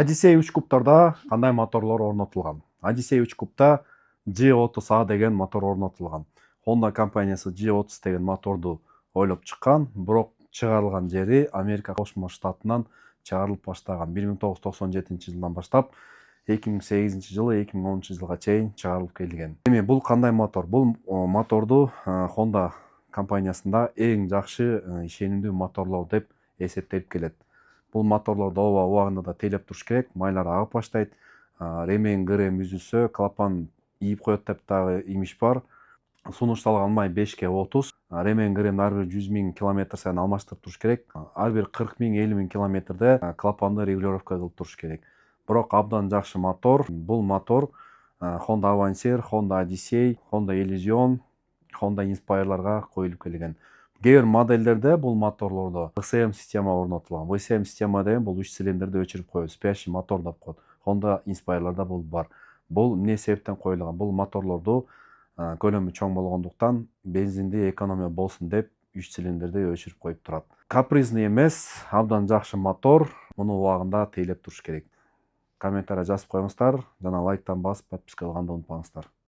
Odyssey 3 кубтарда кандай моторлор орнотулган? Odyssey 3 кубта G30A деген мотор орнотулган. Honda компаниясы G30 деген моторду ойлоп чыккан, бирок чыгарылган жери Америка Кошмо Штатынан чыгарылып баштаган. 1997-жылдан баштап 2008-жылы 2010-жылга чейин чыгарылып келген. Эми бул кандай мотор? Бул моторду Honda компаниясында эң жакшы ишенимдүү моторлор деп эсептелип келет. Бул моторлорду ооба убагында да тейлеп туруш керек, майлар агып баштайт. Ремень грм үзүлсө, клапан ийип коет деп дагы имиш бар. Сунушталган май 5/30. Ремень грм ар бир 100 000 километр сайын алмаштырып туруш керек. Ар бир 40 000, 50 000 километрде клапанды регулировка кылып туруш керек. Бирок абдан жакшы мотор. Бул мотор Honda Avancer, Honda Odyssey, Honda Elysion, Honda Inspire'ларга коюлуп келген. Кээ бир модельдерде бул моторлордо VCM система орнотулган. VCM система деген бул 3 цилиндрди өчүрүп коет, спящий мотор деп коет. Honda Inspire'ларда бул бар. Бул эмне себептен коюлган? Бул моторлорду көлөмү чоң болгондуктан бензинди экономия болсун деп 3 цилиндрди өчүрүп коюп турат. Капризный эмес, абдан жакшы мотор. Муну убагында тейлеп туруш керек. Комментарий жазып коюңуздар жана лайктан басып подписка кылганды унутпаңыздар.